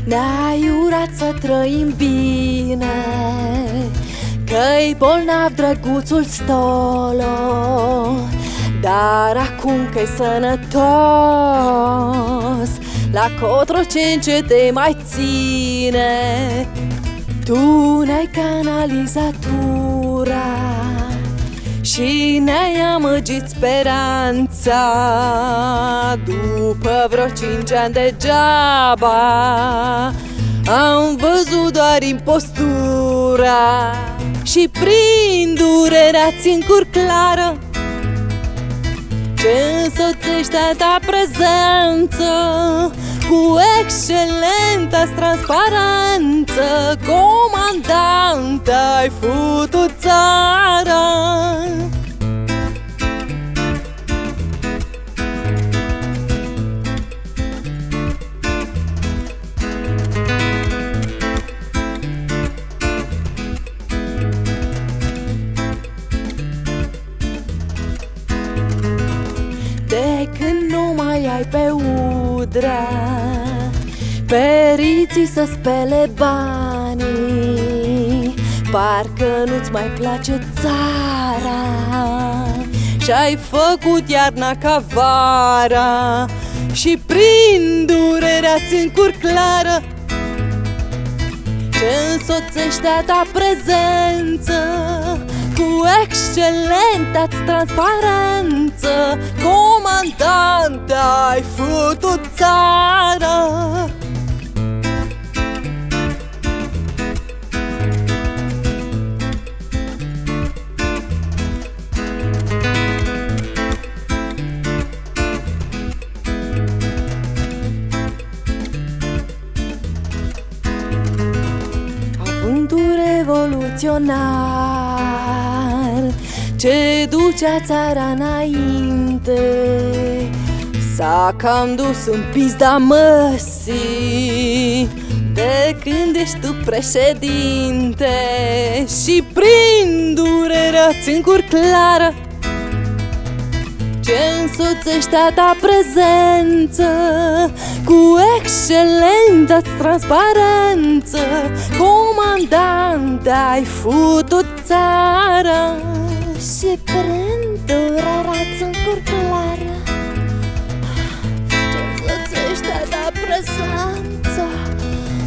Ne-ai urat să trăim bine, că-i bolnav drăguțul Stolo, dar acum că-i sănătos, la Cotroceni ce te mai ține. Tu ne-ai canalizat ura și ne-ai amăgit speranța. După vreo 5 ani degeaba am văzut doar impostura și prin durerea țin cur clară ce însoțește a ta prezență cu excelentă transparență. Comandant, ai futut țara. De când nu mai ai pe udrea periții să spele banii, parcă nu-ți mai place țara și-ai făcut iarna ca vara și prin durerea țin cur clară ce însoțește a ta prezență cu excelenta transparență. Comandant, ai futut țara. Avântul revoluționar ce ducea țara înainte s-a cam dus în pizda măsii de când ești tu președinte și prin durerea țin cur clară ce însoțește a ta prezență cu excelentă transparență. Comandant, ai futut țara și prin durerea țin cur clară ce însoțește a ta prezență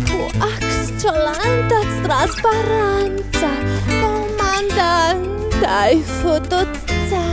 cu excelentă transparență. Comandant, ai futut țara.